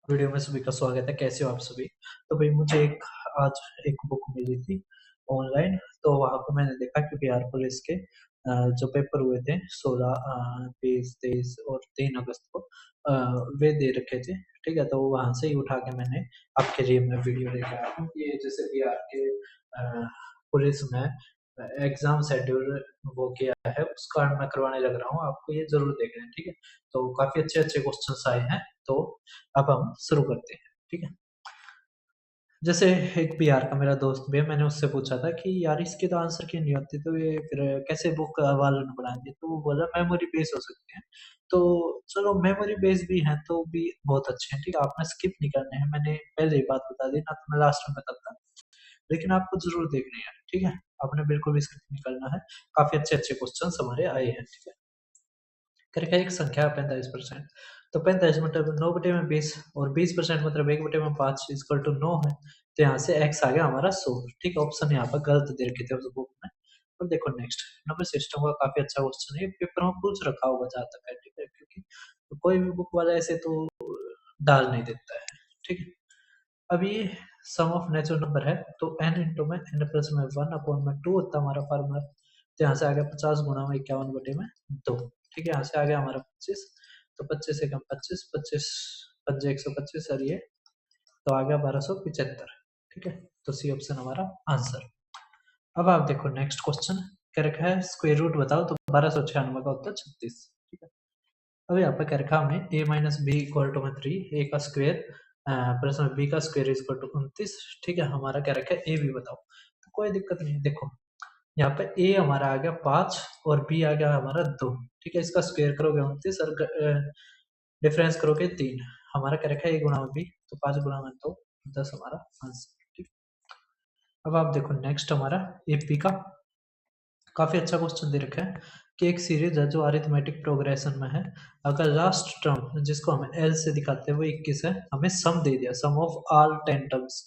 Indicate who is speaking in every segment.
Speaker 1: Video में सभी का स्वागत है। कैसे हो आप सभी? तो भाई मुझे आज एक बुक मिली थी ऑनलाइन। तो वहाँ पे मैंने देखा कि बिहार पुलिस के जो पेपर हुए थे 16, 20, 23 और 3 अगस्त को वे दे रखे थे। ठीक है, तो वहाँ से ही उठा के मैंने आपके लिए मैं वीडियो लेकर आया हूँ। ये जैसे बिहार के पुलिस में एग्जाम शेड्यूल वो किया है, उसका मैं करवाने लग रहा हूँ। आपको ये जरूर देखना है, ठीक है? तो काफी अच्छे अच्छे क्वेश्चंस आए हैं। तो अब हम शुरू करते हैं, ठीक है? जैसे एक बिहार का मेरा दोस्त भी है, मैंने उससे पूछा था कि यार इसके तो आंसर क्यों नहीं होते, तो ये फिर कैसे बुक वालों ने बना दिए? तो वो बोला मेमोरी बेस हो सकते हैं। तो चलो मेमोरी बेस भी हैं तो भी बहुत अच्छे हैं, ठीक है? आपने स्किप नहीं करने हैं, मैंने पहले ही बात बता दी ना, तो मैं लास्ट में बताता हूँ। लेकिन आपको जरूर देखनी है, ठीक है? आपने बिल्कुल भी स्किप नहीं करना है। काफी अच्छे अच्छे क्वेश्चन हमारे आए हैं, ठीक है? करके एक संख्या 45%। तो 45 मतलब 9/20 और 20% मतलब 1/5 इक्वल टू 9 है। तो यहाँ से x आ गया हमारा 100। ठीक है, ऑप्शन यहाँ पर गलत दे रखे थे उस बुक में। और देखो नेक्स्ट नंबर सिस्टम का काफी अच्छा क्वेश्चन है, पेपर में पूछ रखा होगा जहाँ तक है, ठीक है? क्योंकि तो कोई भी बुक वाला ऐसे तो डाल नहीं देता है, ठीक है? अब ये सम ऑफ नेचुरल नंबर है, तो n इंटू में n प्लस में 1/2 होता है हमारा फार्मूला। तो यहाँ से आ गया 50 गुणा में 51/2। ठीक है, यहाँ से आ गया हमारा 25। तो 25 एकम 25, 25 पंजे 125 और ये तो आ गया 1275। ठीक है, तो सी ऑप्शन हमारा आंसर। अब आप देखो नेक्स्ट क्वेश्चन क्या रखा है, स्क्वायर रूट बताओ। तो 1296 का उत्तर 36। ठीक है, अब यहाँ पे क्या रखा हमने a minus B equal to में 3, a का स्क्वायर प्लस में b का स्क्वायर इक्वल टू 29। ठीक है, हमारा क्या रखा है a भी बताओ। तो कोई दिक्कत नहीं है, देखो यहाँ पे a हमारा आ गया 5 और b आ गया हमारा 2। ठीक है, इसका स्क्वायर करोगे 29 और डिफरेंस करोगे 3। हमारा क्या रखा है a गुणा में b, तो 5 गुणा में 2 10 हमारा आंसर। ठीक, अब आप देखो नेक्स्ट हमारा AP का काफी अच्छा क्वेश्चन दे रखा है कि एक सीरीज है जो अरिथमेटिक प्रोग्रेशन में है। अगर लास्ट टर्म जिसको हम एल से दिखाते हैं वो 21 है, हमें सम दे दिया, सम ऑफ ऑल 10 टर्म्स।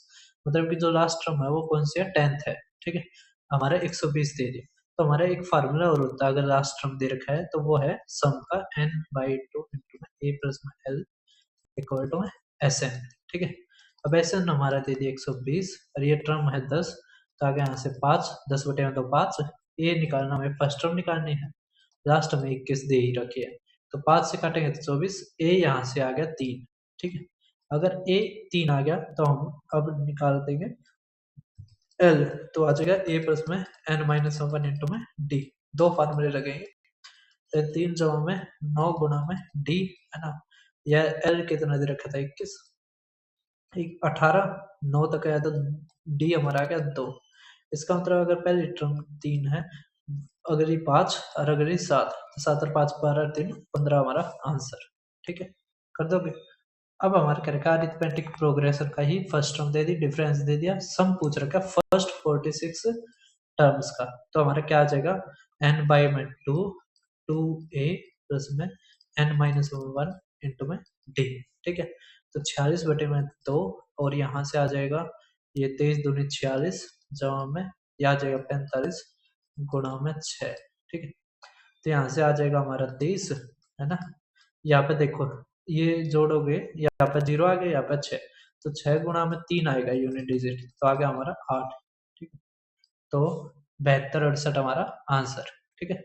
Speaker 1: मतलब कि जो लास्ट टर्म है वो कौन सी है, 10th है। ठीक है, हमारा 120 दे दिया। तो हमारा एक फार्मूला और होता है अगर लास्ट टर्म दे रखा है, तो वो है सम का n/2 इंटू में a प्लस में l इक्वल टू में Sn। ठीक है, अब Sn हमारा दे दिया 120 और ये टर्म है 10। तो आगे यहाँ से 5, 10 बटे में तो 5, ए निकालना, हमें फर्स्ट टर्म निकालनी है, लास्ट में 21 दे ही रखी है। तो 5 से काटेंगे तो 24, ए यहाँ से आ गया 3। ठीक है, अगर ए 3 आ गया तो हम अब निकाल देंगे एल। तो आ जाएगा ए प्लस में n-1 इंटू में डी। दो फार्मूले लगेंगे, तो 3 जमा में 9 गुणा में डी, है ना? यह एल कितना दे रखा था, 21, 18, 9 तक आया तो डी हमारा आ गया 2। इसका मतलब अगर पहली टर्म 3 है, अगली 5 और अगली 7, तो 7 और 5 12 3 15 हमारा आंसर। ठीक है, कर दोगे? अब हमारे क्या रखा, अरिथमेटिक प्रोग्रेशन का ही फर्स्ट टर्म दे दी, डिफरेंस दे दिया, सम पूछ रखा फर्स्ट 46 टर्म्स का। तो हमारा क्या आ जाएगा, n बाई में 2, 2a प्लस में n-1 इंटू में d। ठीक है, तो 46 बटे में 2 और यहाँ से आ जाएगा ये 23 दूनी 46 जमा में ये आ जाएगा 45 गुणा में 6। ठीक है, तो यहाँ से आ जाएगा हमारा 23, है ना? यहाँ पे देखो ये जोड़ोगे, यहाँ पे 0 आ गया, यहाँ पे 6, तो 6 गुणा में 3 आएगा यूनिट डिजिट, तो आ गया हमारा 8। ठीक है, तो 72 68 हमारा आंसर। ठीक है,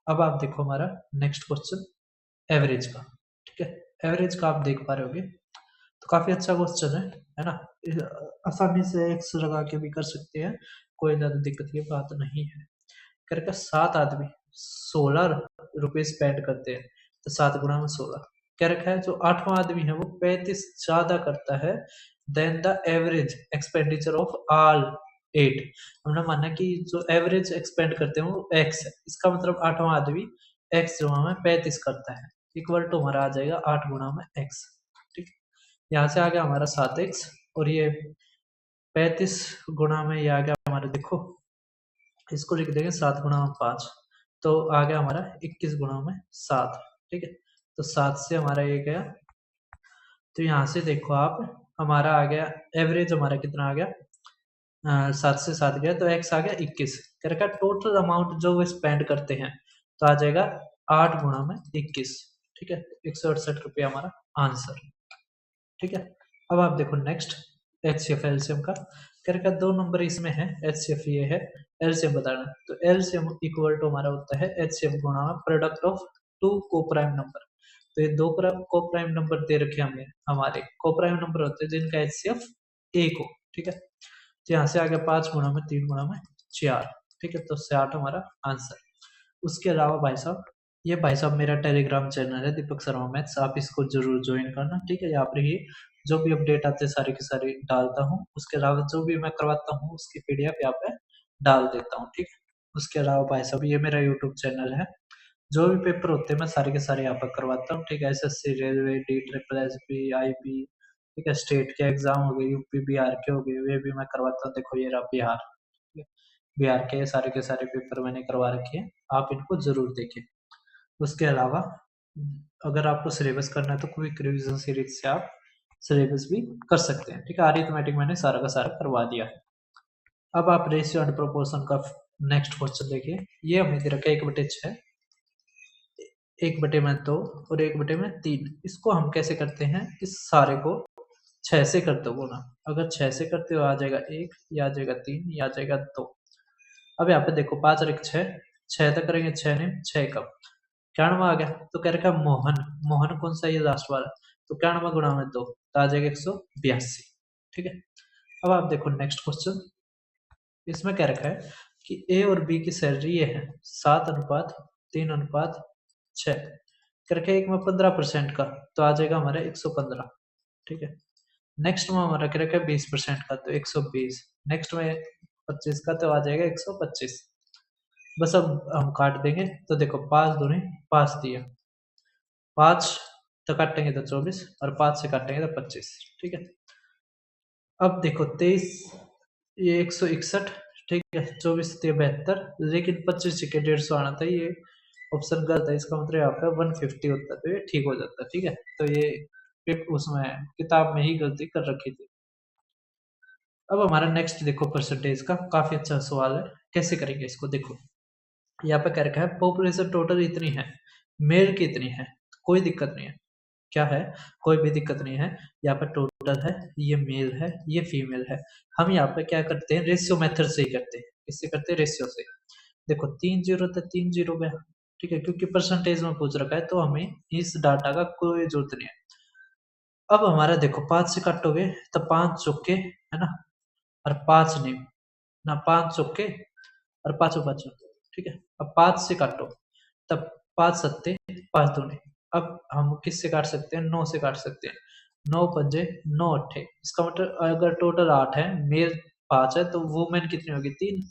Speaker 1: अब आप देखो हमारा नेक्स्ट क्वेश्चन एवरेज का। ठीक है, एवरेज का आप देख पा रहे होगे, तो काफी अच्छा क्वेश्चन है ना? आसानी से एक्स लगा के भी कर सकते हैं, कोई ज्यादा दिक्कत की बात नहीं है। करके 7 आदमी 16 रुपए स्पेंड करते हैं, तो 7 गुणा में 16। क्या रखा है, जो 8वां आदमी है वो 35 ज्यादा करता है than the average expenditure of all 8। हमने माना कि जो एवरेज एक्सपेंड करते हैं वो x है, इसका मतलब 8वां आदमी x गुणा में 35 करता है, इक्वल टू हमारा आ जाएगा 8 गुणा में x। ठीक, यहाँ से आ गया हमारा 7x और ये 35 गुणा में ये आ गया हमारा, देखो इसको लिख देंगे 7 गुणा में 5, तो आ गया हमारा 21 गुणा में 7। ठीक है, तो 7 से हमारा ये गया, तो यहाँ से देखो आप हमारा आ गया एवरेज, हमारा कितना आ गया, 7 से 7 गया तो x आ गया 21। क्या रखा, टोटल अमाउंट जो वो स्पेंड करते हैं, तो आ जाएगा 8 गुणा में 21। ठीक है, 168 रुपये हमारा आंसर। ठीक है, अब आप देखो नेक्स्ट एचसीएफ एलसीएम का करके 2 नंबर इसमें है, एचसीएफ ये है, एलसीएम बताना। तो एलसीएम इक्वल टू हमारा होता है एचसीएफ गुणा प्रोडक्ट ऑफ 2 कोप्राइम नंबर। तो ये 2 कोप्राइम नंबर दे रखे हमें, हमारे कोप्राइम नंबर होते हैं जिनका एचसीएफ 1 हो, ठीक है। तो यहाँ से आ गया 5 गुणा में 3 गुणा में 4, ठीक है। तो 60 हमारा आंसर। उसके अलावा भाई साहब, ये भाई साहब मेरा टेलीग्राम चैनल है दीपक शर्मा मैथ्स, आप इसको जरूर ज्वाइन करना, ठीक है। यहाँ पर ही जो भी अपडेट आते हैं सारी की सारी डालता हूँ। उसके अलावा जो भी मैं करवाता हूँ उसकी पीडीएफ यहाँ पे डाल देता हूँ, ठीक है। उसके अलावा भाई साहब ये मेरा यूट्यूब चैनल है, जो भी पेपर होते हैं मैं सारे के सारे यहाँ पर करवाता हूँ, ठीक है। SSC, railway, D triple S P, IP, ठीक है। स्टेट के एग्जाम हो गए, यूपी बिहार के हो गए, वे भी मैं करवाता हूँ। देखो ये रहा बिहार, ठीक है। बिहार के सारे पेपर मैंने करवा रखे हैं, आप इनको जरूर देखें। उसके अलावा अगर आपको सिलेबस करना है तो क्विक रिवीजन सीरीज से आप सिलेबस भी कर सकते हैं, ठीक है। अरिथमेटिक मैंने सारा का सारा करवा दिया है। अब आप रेशियो एंड प्रोपोर्शन का नेक्स्ट क्वेश्चन देखिए। ये हमें दे रखा है 1/6, 1/2 और 1/3। इसको हम कैसे करते हैं, इस सारे को 6 से करते हो ना। अगर 6 से करते हो आ जाएगा 1, या आ जाएगा 3, या आ जाएगा 2। अब यहाँ पे देखो 5 और 1 6, 6 तक करेंगे, 6 ने 6 कब 91 आ गया। तो कह रखा मोहन, मोहन कौन सा, ये लास्ट वाला। तो 91 गुणा में 2 तो आ जाएगा 182, ठीक है। अब आप देखो नेक्स्ट क्वेश्चन। इसमें क्या रखा है कि ए और बी की सैलरी ये है 7:3:6 करके, एक में 15% का तो आ जाएगा हमारे 115, ठीक है। नेक्स्ट में हमारा क्या रखा है 20% का तो 120, नेक्स्ट में 25 का तो आ जाएगा 125। बस अब हम काट देंगे तो देखो 5 दूनी 5 दिया, 5 तो काटेंगे तो 24 और 5 से काटेंगे तो 25, ठीक है। अब देखो 23, ये 161, ठीक है। 24 से 72, लेकिन 25 के 150 आना था, ये ऑप्शन गलत है। इसका मतलब यहाँ पे 150 होता है, तो ये ठीक हो जाता है, ठीक है। तो ये उसमें किताब में ही गलती कर रखी थी। अब हमारा नेक्स्ट देखो परसेंटेज का काफी अच्छा सवाल है, कैसे करेंगे इसको देखो। यहाँ पे क्या रखा है, पॉपुलेशन टोटल इतनी है, मेल की इतनी है, कोई दिक्कत नहीं है। क्या है, कोई भी दिक्कत नहीं है। यहाँ पर टोटल है, ये मेल है, ये फीमेल है। हम यहाँ पे क्या करते हैं, रेशियो मेथड से ही करते हैं। किससे करते हैं, रेशियो से। देखो 3 जीरो तो 3 जीरो गया, ठीक है, क्योंकि परसेंटेज में पूछ रखा है तो हमें इस डाटा का कोई जरूरत नहीं है। अब हमारा देखो 5 से काटोगे तो 5 चौके है ना, और 5 नहीं ना, 5 चौके और 5 ठीक है। अब 5 से काटो तब 5 सत्ते 5 दूने। अब हम किससे काट सकते हैं, 9 से काट सकते हैं। 9 पंजे 9 अट्ठे, इसका मतलब अगर टोटल 8 है, मेल 5 है, तो वुमेन कितनी होगी 3,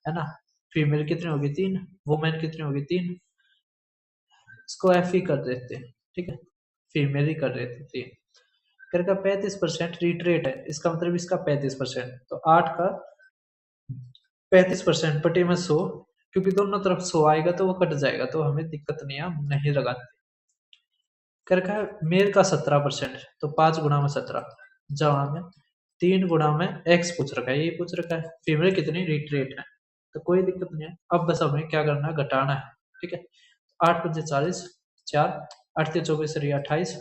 Speaker 1: है ना। फीमेल कितनी होगी 3, वुमेन कितनी होगी 3। इसको एफ ही कर देते हैं, ठीक है, फीमेल ही कर देते हैं 3 करके। 35% रिट्रेट है, इसका मतलब इसका 35%, तो 8 का 35% बटे में 100, क्योंकि दोनों तरफ 100 आएगा तो वो कट जाएगा, तो हमें दिक्कत नहीं है, हम नहीं लगाते। कर रखा है मेल का 17%, तो 5 गुणा में 17, जवाब में 3 गुणा में x पूछ रखा है, ये पूछ रखा है। फीमेल कितनी, रिट्रेट है, तो कोई दिक्कत नहीं है। अब बस हमें क्या करना है, घटाना है, ठीक है। 8 पंजे 40, 4 8 से 24 28,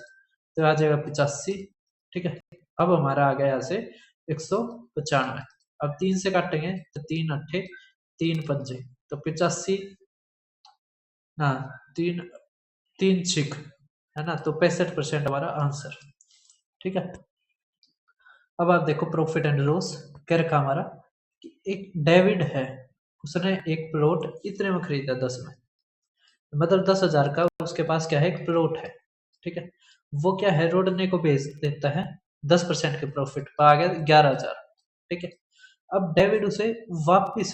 Speaker 1: तो आ जाएगा 85, ठीक है। अब हमारा आ गया यहाँ से 195। अब 3 से काटेंगे तो 3 अट्ठे 3 पंजे तो 85 ना, 3 3 छिक है ना, तो 65% हमारा आंसर, ठीक है। अब आप देखो प्रॉफिट एंड लॉस क्या रखा हमारा कि एक डेविड है, उसने एक प्लॉट इतने में खरीदा 10 में, मतलब 10,000 का उसके पास क्या है, एक प्लॉट है, ठीक है। वो क्या है, रोडने को बेच देता है 10% के प्रॉफिट पर, आ गया 11,000, ठीक है। अब डेविड उसे वापिस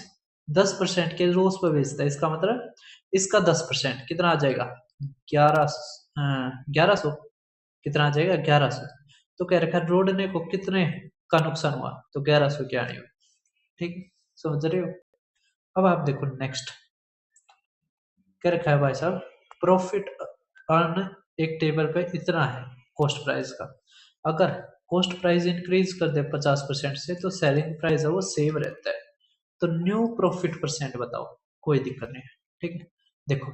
Speaker 1: 10% के लॉस पर बेचता है, इसका मतलब इसका 10% कितना आ जाएगा, 1100, कितना आ जाएगा 1100। तो कह रखा है रोडने को कितने का नुकसान हुआ, तो 1100 की आनी हुई, ठीक है, समझ रहे हो। अब आप देखो नेक्स्ट क्या रखा है भाई साहब, प्रॉफिट अर्न एक टेबल पे इतना है कॉस्ट प्राइस का। अगर कॉस्ट प्राइस इंक्रीज कर दे 50% से तो सेलिंग प्राइस है वो सेम रहता है। तो न्यू प्रॉफिट परसेंट बताओ, कोई दिक्कत नहीं है, ठीक है। देखो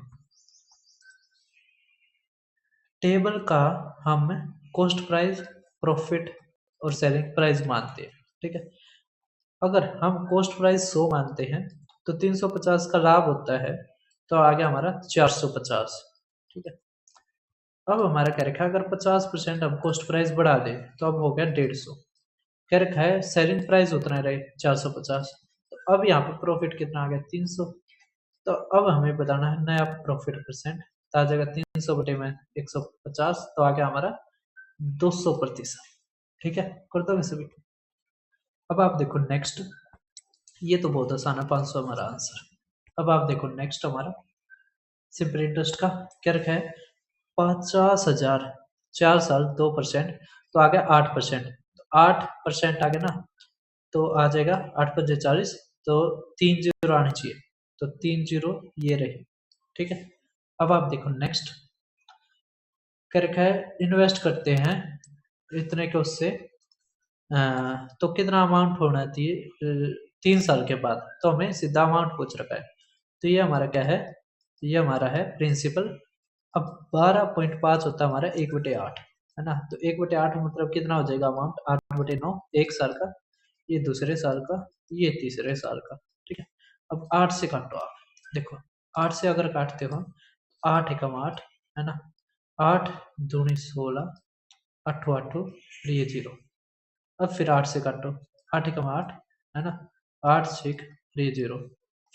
Speaker 1: टेबल का हम कॉस्ट प्राइस प्रॉफिट और सेलिंग प्राइस मानते हैं, ठीक है। अगर हम कॉस्ट प्राइस 100 मानते हैं तो 350 का लाभ होता है, तो आ गया हमारा 450, ठीक है। अब हमारा क्या रखा है, अगर 50% हम कॉस्ट प्राइस बढ़ा दें तो अब हो गया 150। क्या रखा है, सेलिंग प्राइस उतना रहे 450, तो अब यहाँ पे प्रॉफिट कितना आ गया 300। तो अब हमें बताना है नया प्रॉफिट परसेंट, तो आ जाएगा 300 बटे में 150, तो आ गया हमारा 200%, ठीक है। कर दोगे सभी। अब आप देखो नेक्स्ट, ये तो बहुत आसान है, 500 हमारा आंसर। अब आप देखो नेक्स्ट हमारा सिंपल इंटरेस्ट का क्या रखा है, 50,000 4 साल 2%, तो आ गया 8%, तो 8% आ गया ना, तो आ जाएगा 8×5 = 40, तो 3 जीरो आने चाहिए, तो 3 जीरो ये रहे, ठीक है। अब आप देखो नेक्स्ट क्या रखा है, इन्वेस्ट करते हैं इतने के उससे, तो कितना अमाउंट होना चाहिए 3 साल के बाद, तो हमें सीधा अमाउंट पूछ रखा है, तो ये हमारा क्या है, ये हमारा है प्रिंसिपल। अब 12.5 होता है हमारा 1/8, है ना, तो 1/8 मतलब कितना हो जाएगा अमाउंट, 8/9, 1 साल का, ये दूसरे साल का, ये तीसरे साल का, ठीक है। अब 8 से काटो आप, देखो 8 से अगर काटते हो, 8 एकम 8, है ना, 8 दूनी 16, अट्ठो अट्ठो, ये 0। अब फिर 8 से काटो, 8 एकम 8, है ना, 8 6, ये 0,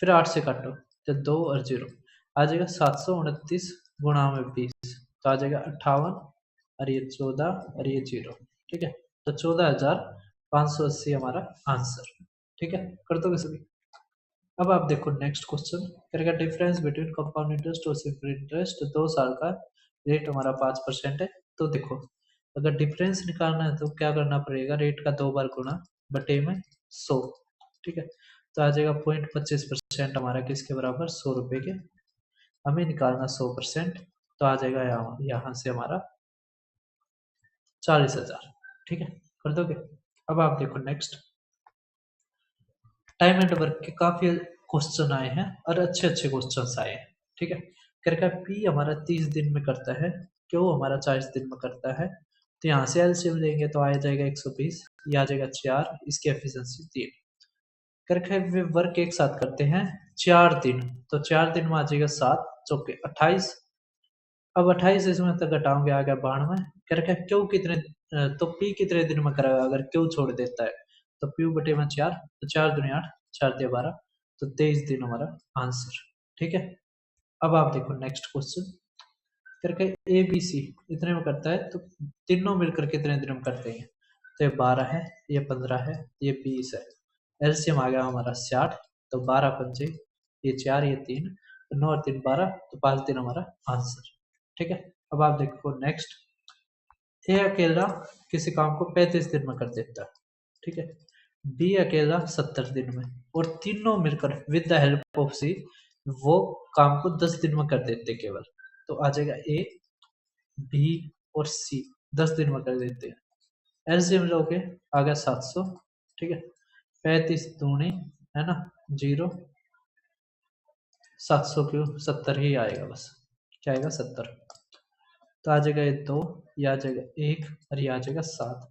Speaker 1: फिर 8 से काटो, तो 2 और 0 आ जाएगा 729 गुणा में 20, तो आ जाएगा 58, और ये 14, और ये 0, ठीक है। तो 14,580 हमारा आंसर, ठीक है। कर दोगे सभी। अब आप देखो नेक्स्ट क्वेश्चन करेगा, डिफरेंस बिटवीन कंपाउंड इंटरेस्ट और सिंपल इंटरेस्ट, 2 साल का रेट हमारा 5% है। तो देखो अगर डिफरेंस निकालना है तो क्या करना पड़ेगा, रेट का 2 बार गुणा बटे में 100, ठीक है। तो आ जाएगा 0.25% हमारा किसके बराबर, 100 रुपये के। हमें निकालना 100%, तो आ जाएगा यहाँ से हमारा 40,000, ठीक है। कर दोगे। अब आप देखो नेक्स्ट, टाइम एंड वर्क के काफी क्वेश्चन आए हैं और अच्छे अच्छे क्वेश्चन आए हैं, ठीक है। करके पी हमारा 30 दिन में करता है, क्यों हमारा 40 दिन में करता है, तो यहाँ से एलसीएम लेंगे तो आ जाएगा 120, ये आ जाएगा 4, इसकी एफिशिएंसी 3। करके वे वर्क एक साथ करते हैं 4 दिन, तो 4 दिन में आ जाएगा 7 चौके 28। अब 28 इसमें तक घटाओगे आ गया 92। करके क्यों कितने, तो पी कितने दिन में करेगा अगर क्यों छोड़ देता है, तो पी बटे में 4, तो 4 दूनी 8, 4 तिया 12, तो 23 दिन हमारा आंसर, ठीक है। अब आप देखो नेक्स्ट क्वेश्चन करके, ए बी सी इतने में करता है, तो तीनों मिलकर कितने दिन में करते हैं, तो ये 12 है, ये 15 है, ये 20 है। एलसीएम आ गया हमारा 60, तो 12×5 ये 4, ये 3, तो 9 और 3 12, तो 5 दिन हमारा आंसर, ठीक है। अब आप देखो नेक्स्ट, ए अकेला किसी काम को 35 दिन में कर देता है, ठीक है। बी अकेला 70 दिन में, और तीनों मिलकर विद द हेल्प ऑफ सी वो काम को 10 दिन में कर देते केवल, तो आ जाएगा ए बी और सी 10 दिन में कर देते हैं। एलसीएम लोगे आ गया 700, ठीक है। 35 दूनी, है ना, 0, 700 क्यों 70 ही आएगा बस, क्या आएगा 70, तो आ जाएगा ये 2, ये आ जाएगा 1, और ये आ जाएगा 7,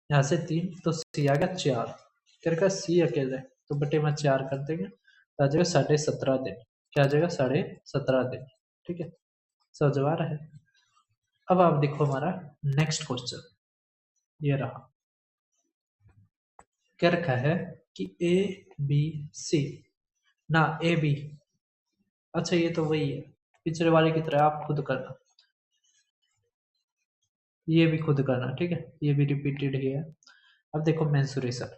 Speaker 1: यहाँ से 3, तो सी आ गया 4। करके सी अकेले तो बटे में 4 कर देंगे, तो आ जाएगा 17.5 दिन, क्या आ जाएगा 17.5 दिन, ठीक है। समझ आ रहा है। अब आप देखो हमारा नेक्स्ट क्वेश्चन, ये रहा, क्या रखा है कि ए बी सी, ना ए बी, अच्छा ये तो वही है पिछले वाले की तरह, आप खुद करना, ये भी खुद करना, ठीक है, ये भी रिपीटेड ही है। अब देखो मेंसुरेशन,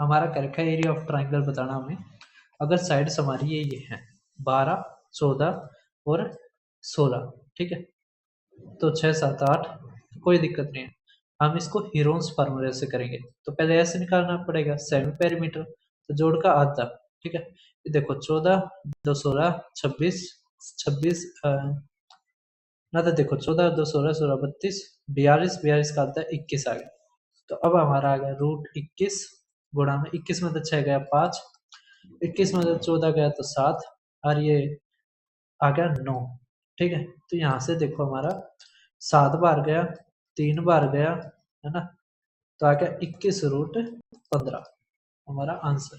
Speaker 1: हमारा क्या रखा है, एरिया ऑफ ट्राइंगल बताना हमें, अगर साइड्स हमारी ये हैं 12 14 और 16, ठीक है, तो 6 7 8, कोई दिक्कत नहीं है। हम इसको हीरोन्स फार्मूले से करेंगे, तो पहले ऐसे निकालना पड़ेगा सेमी पेरीमीटर, तो जोड़ का आधा, ठीक है। ये देखो 14 2 16 26 26, ना तो देखो 14 2 16 16 32 42 42 का आधा 21 आ गया, तो अब हमारा आ गया √21 गुणा में 21 में तो 6 गया 5, 21 में तो 14 गया तो 7, और ये आ गया 9, ठीक है। तो यहाँ से देखो हमारा 7 बार गया, 3 बार गया, है ना, तो आ गया 21√15 हमारा आंसर।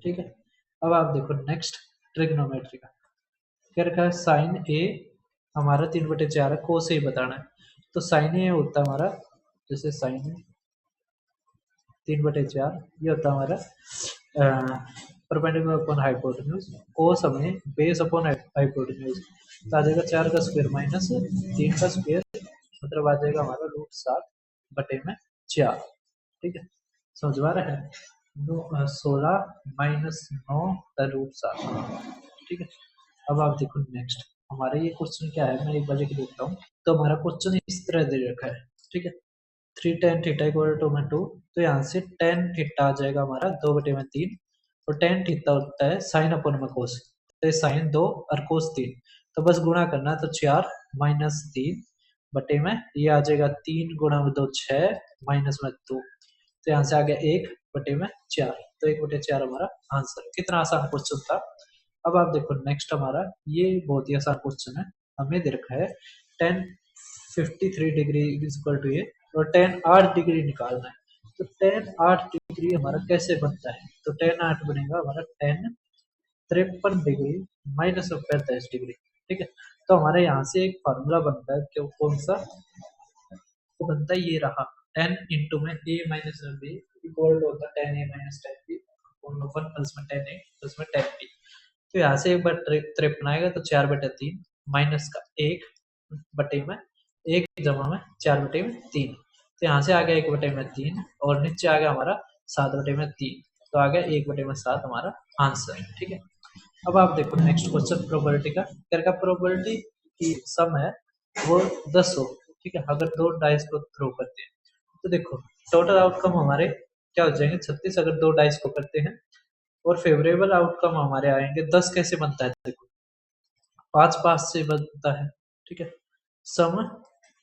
Speaker 1: ठीक है, अब आप देखो नेक्स्ट ट्रिग्नोमेट्री का क्या रखा है, साइन ए हमारा 3/4 है, कोस ए बताना है। तो साइन ए होता है हमारा, जैसे साइन ए 3/4 ये होता है हमारा परपेंडिकुलर अपॉन हाइपोटेन्यूज, कोस हमें बेस अपॉन हाइपोटेन्यूज, तो आ जाएगा 4 का स्क्वायर माइनस 3 का स्क्वायर, मतलब आ जाएगा हमारा √7/4। ठीक है, समझ में आ रहा है, 16 - 9 का √7। ठीक है, अब आप देखो नेक्स्ट हमारे ये क्वेश्चन क्या है, मैं एक बार लिख देता हूँ। तो हमारा क्वेश्चन इस तरह दे रखा है। ठीक है, 3 tan θ = 2, तो यहाँ से tan θ आ जाएगा हमारा 2/3, और tan θ होता है साइन अपॉन में कोस, तो साइन 2 और कोस 3, तो बस गुणा करना है, तो 4 - 3 बटे में ये आ जाएगा 3 × 2 6 माइनस में 2, तो यहाँ से आ गया 1/4, तो 1/4 हमारा आंसर। कितना आसान क्वेश्चन था। अब आप देखो नेक्स्ट हमारा ये बहुत ही आसान क्वेश्चन है, हमें दे रखा है tan 53 डिग्री इक्वल टू ये, और tan 8 डिग्री निकालना है। तो tan 8 डिग्री हमारा कैसे बनता है, तो tan 8 बनेगा हमारा tan 53 डिग्री माइनस 45 डिग्री। ठीक है, तो हमारे यहाँ से एक फार्मूला बनता है, क्यों कौन सा, वो बनता है ये रहा, tan इंटू में a minus b equal to होता है tan a minus tan b, 1 plus में tan a प्लस में tan b। तो यहाँ से एक बार 53 आएगा, तो 4/3 माइनस का 1/1 तो यहाँ से आ गया 1/3, और नीचे आ गया हमारा 7/3, तो आ गया 1/7 हमारा आंसर। ठीक है, अब आप देखो नेक्स्ट क्वेश्चन प्रोबेबिलिटी का, क्या प्रोबेबिलिटी की सम है वो 10 हो। ठीक है, अगर 2 डाइस को थ्रो करते हैं, तो देखो टोटल आउटकम हमारे क्या हो जाएंगे 36, अगर 2 डाइस को करते हैं, और फेवरेबल आउटकम हमारे आएंगे 10। कैसे बनता है देखो, 5 5 से बनता है। ठीक है, सम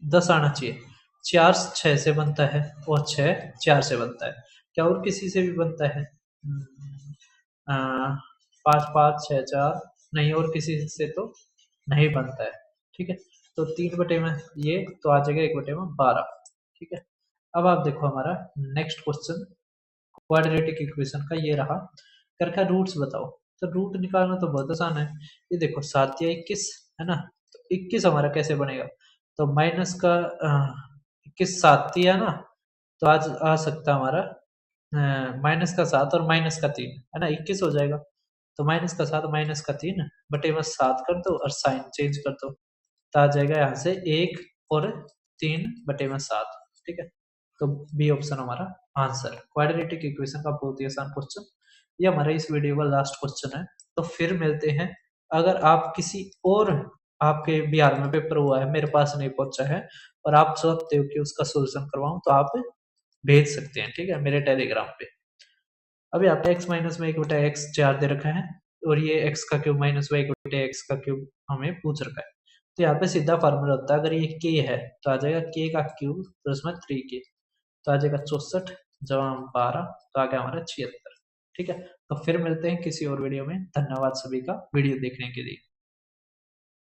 Speaker 1: 10 आना चाहिए, 4 6 से बनता है, और 6 4 से बनता है, क्या और किसी से भी बनता है? 5 5 6 4 नहीं, और किसी से तो नहीं बनता है। ठीक है, तो 3 में ये तो आ जाएगा 1/12। ठीक है, अब आप देखो हमारा नेक्स्ट क्वेश्चन क्वाड्रेटिक इक्वेशन का ये रहा, करका रूट्स बताओ। तो रूट निकालना तो बहुत आसान है, ये देखो 7 या 21 है ना, तो 21 हमारा कैसे बनेगा, तो माइनस का 21 7 है ना, तो आज आ सकता हमारा -7 और -3 है ना, 21 हो जाएगा। तो -7 -3 बटे में 7 कर दो और साइन चेंज कर दो, तो आ जाएगा यहाँ से 1 और 3/7। ठीक है, तो बी ऑप्शन हमारा आंसर। क्वाड्रेटिक इक्वेशन का बहुत ही आसान क्वेश्चन, ये हमारा इस वीडियो का लास्ट क्वेश्चन है। तो फिर मिलते हैं, अगर आप किसी और आपके बिहार में पेपर हुआ है, मेरे पास नहीं पहुंचा है, और आप चाहते हो कि उसका सोल्यूशन करवाऊं, तो आप भेज सकते हैं। ठीक है, मेरे टेलीग्राम पे। अब यहाँ पे x माइनस में 1/x 4 दे रखा है, और ये x का क्यूब माइनस में 1/x का क्यूब हमें पूछ रखा है। तो यहाँ पे सीधा फार्मूला होता है, अगर ये k है तो आ जाएगा k का क्यूब प्लस में 3k, तो आ जाएगा 64 जमा 12, तो आ गया हमारा 76। ठीक है, तो फिर मिलते हैं किसी और वीडियो में। धन्यवाद सभी का वीडियो देखने के लिए।